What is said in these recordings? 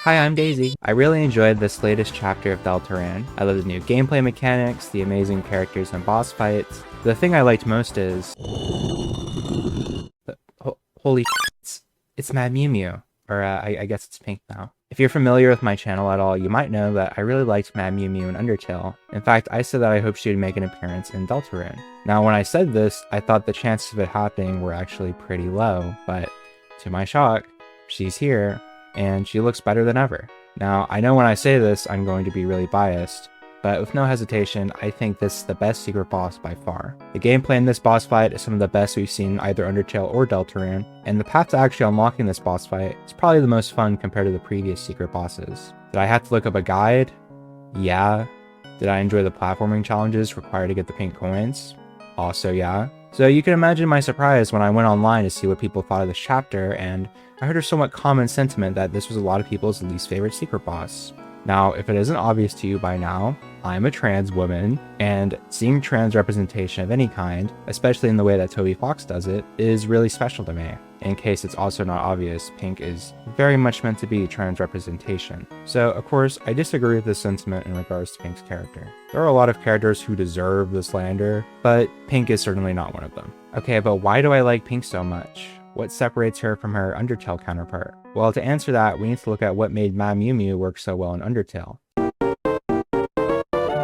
Hi, I'm Daisy. I really enjoyed this latest chapter of Deltarune. I love the new gameplay mechanics, the amazing characters and boss fights. The thing I liked most is... holy shit, it's Mad Mew Mew. Or I guess it's Pink now. If you're familiar with my channel at all, you might know that I really liked Mad Mew Mew in Undertale. In fact, I said that I hoped she would make an appearance in Deltarune. Now, when I said this, I thought the chances of it happening were actually pretty low, but to my shock, she's here, and she looks better than ever. Now, I know when I say this, I'm going to be really biased, but with no hesitation, I think this is the best secret boss by far. The gameplay in this boss fight is some of the best we've seen in either Undertale or Deltarune, and the path to actually unlocking this boss fight is probably the most fun compared to the previous secret bosses. Did I have to look up a guide? Yeah. Did I enjoy the platforming challenges required to get the pink coins? Also yeah. So you can imagine my surprise when I went online to see what people thought of this chapter, and I heard a somewhat common sentiment that this was a lot of people's least favorite secret boss. Now, if it isn't obvious to you by now, I'm a trans woman, and seeing trans representation of any kind, especially in the way that Toby Fox does it, is really special to me. In case it's also not obvious, Pink is very much meant to be trans representation. So, of course, I disagree with this sentiment in regards to Pink's character. There are a lot of characters who deserve the slander, but Pink is certainly not one of them. Okay, but why do I like Pink so much? What separates her from her Undertale counterpart? Well, to answer that, we need to look at what made Mad Mew Mew work so well in Undertale.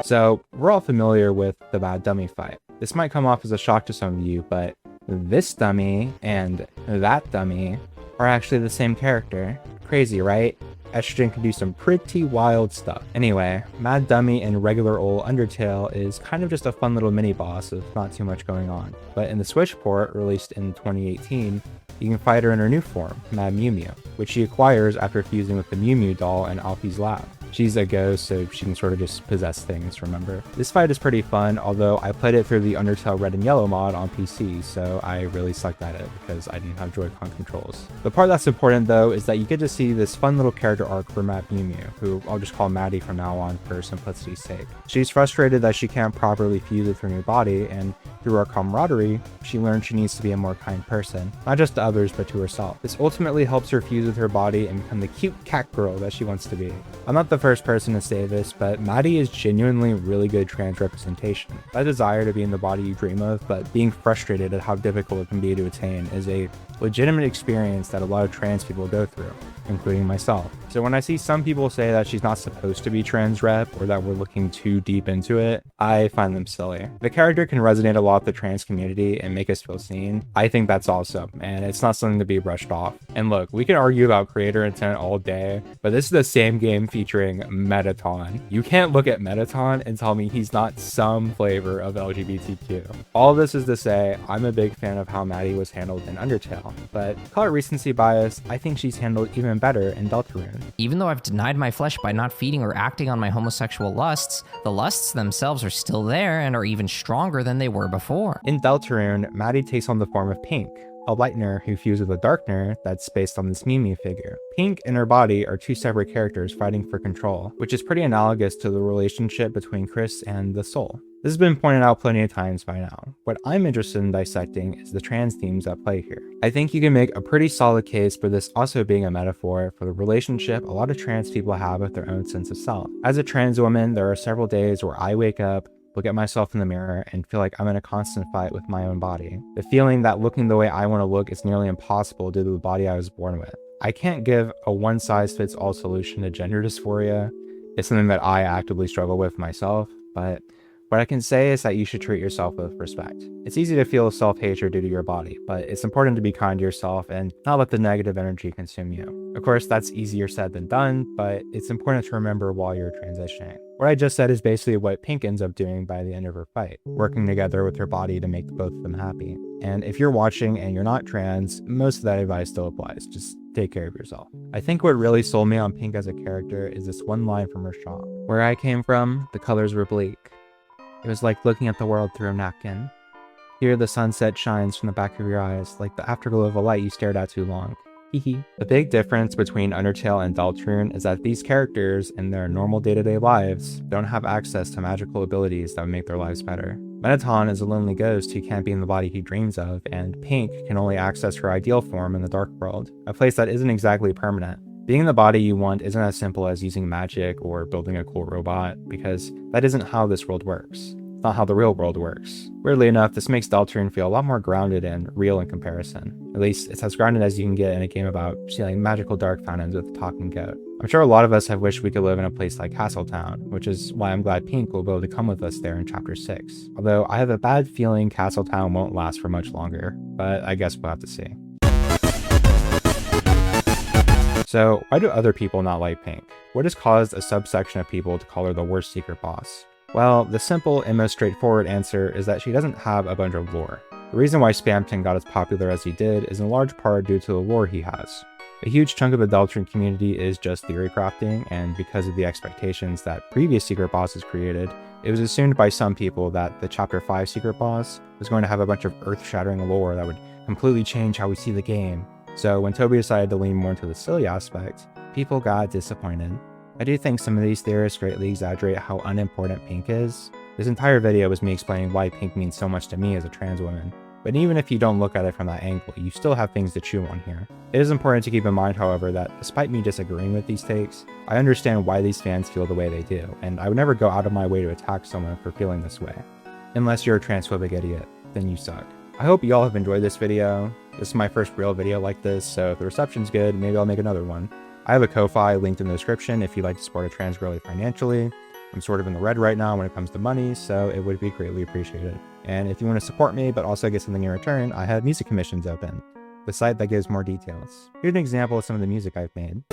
So, we're all familiar with the Bad Dummy fight. This might come off as a shock to some of you, but this dummy and that dummy are actually the same character. Crazy, right? Estrogen can do some pretty wild stuff. Anyway, Mad Dummy in regular old Undertale is kind of just a fun little mini-boss with not too much going on. But in the Switch port, released in 2018, you can fight her in her new form, Mad Mew Mew, which she acquires after fusing with the Mew Mew doll in Alfie's lab. She's a ghost, so she can sort of just possess things, remember? This fight is pretty fun, although I played it through the Undertale Red and Yellow mod on PC, so I really sucked at it because I didn't have Joy-Con controls. The part that's important though is that you get to see this fun little character arc for Mad Mew Mew, who I'll just call Maddie from now on for simplicity's sake. She's frustrated that she can't properly fuse with her new body, and through our camaraderie, she learns she needs to be a more kind person, not just to others but to herself. This ultimately helps her fuse with her body and become the cute cat girl that she wants to be. I'm not the first person to say this, but Maddie is genuinely really good trans representation. That desire to be in the body you dream of, but being frustrated at how difficult it can be to attain is a legitimate experience that a lot of trans people go through, including myself. So when I see some people say that she's not supposed to be trans rep or that we're looking too deep into it, I find them silly. The character can resonate a lot with the trans community and make us feel seen. I think that's awesome, and it's not something to be brushed off. And look, we can argue about creator intent all day, but this is the same game featuring Mettaton. You can't look at Mettaton and tell me he's not some flavor of LGBTQ. All this is to say, I'm a big fan of how Maddie was handled in Undertale, but call it recency bias, I think she's handled even better in Deltarune. Even though I've denied my flesh by not feeding or acting on my homosexual lusts, the lusts themselves are still there and are even stronger than they were before. In Deltarune, Maddie takes on the form of Pink, a lightener who fuses with a darkener that's based on this Mew Mew figure. Pink and her body are two separate characters fighting for control, which is pretty analogous to the relationship between Chris and the Soul. This has been pointed out plenty of times by now. What I'm interested in dissecting is the trans themes at play here. I think you can make a pretty solid case for this also being a metaphor for the relationship a lot of trans people have with their own sense of self. As a trans woman, there are several days where I wake up, look at myself in the mirror, and feel like I'm in a constant fight with my own body. The feeling that looking the way I want to look is nearly impossible due to the body I was born with. I can't give a one-size-fits-all solution to gender dysphoria. It's something that I actively struggle with myself, but what I can say is that you should treat yourself with respect. It's easy to feel self-hatred due to your body, but it's important to be kind to yourself and not let the negative energy consume you. Of course, that's easier said than done, but it's important to remember while you're transitioning. What I just said is basically what Pink ends up doing by the end of her fight, working together with her body to make both of them happy. And if you're watching and you're not trans, most of that advice still applies. Just take care of yourself. I think what really sold me on Pink as a character is this one line from her shop. Where I came from, the colors were bleak. It was like looking at the world through a napkin. Here the sunset shines from the back of your eyes, like the afterglow of a light you stared at too long. Hehe. The big difference between Undertale and Deltarune is that these characters, in their normal day-to-day lives, don't have access to magical abilities that would make their lives better. Mettaton is a lonely ghost who can't be in the body he dreams of, and Pink can only access her ideal form in the dark world, a place that isn't exactly permanent. Being the body you want isn't as simple as using magic or building a cool robot, because that isn't how this world works. It's not how the real world works. Weirdly enough, this makes Deltarune feel a lot more grounded and real in comparison. At least, it's as grounded as you can get in a game about stealing magical dark fountains with a talking goat. I'm sure a lot of us have wished we could live in a place like Castletown, which is why I'm glad Pink will be able to come with us there in Chapter 6. Although I have a bad feeling Castletown won't last for much longer, but I guess we'll have to see. So, why do other people not like Pink? What has caused a subsection of people to call her the worst secret boss? Well, the simple and most straightforward answer is that she doesn't have a bunch of lore. The reason why Spamton got as popular as he did is in large part due to the lore he has. A huge chunk of the Deltarune community is just theory crafting, and because of the expectations that previous secret bosses created, it was assumed by some people that the Chapter 5 secret boss was going to have a bunch of earth-shattering lore that would completely change how we see the game. So when Toby decided to lean more into the silly aspect, people got disappointed. I do think some of these theorists greatly exaggerate how unimportant Pink is. This entire video was me explaining why Pink means so much to me as a trans woman. But even if you don't look at it from that angle, you still have things to chew on here. It is important to keep in mind, however, that despite me disagreeing with these takes, I understand why these fans feel the way they do, and I would never go out of my way to attack someone for feeling this way. Unless you're a transphobic idiot, then you suck. I hope you all have enjoyed this video. This is my first real video like this, so if the reception's good, maybe I'll make another one. I have a Ko-Fi linked in the description if you'd like to support a trans girly financially. I'm sort of in the red right now when it comes to money, so it would be greatly appreciated. And if you want to support me but also get something in return, I have music commissions open, the site that gives more details. Here's an example of some of the music I've made.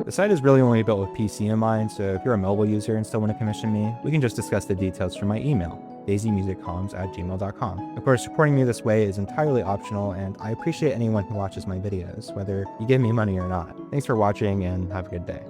The site is really only built with PC in mind, so if you're a mobile user and still want to commission me, we can just discuss the details through my email, daisymusiccoms@gmail.com. Of course, supporting me this way is entirely optional, and I appreciate anyone who watches my videos, whether you give me money or not. Thanks for watching, and have a good day.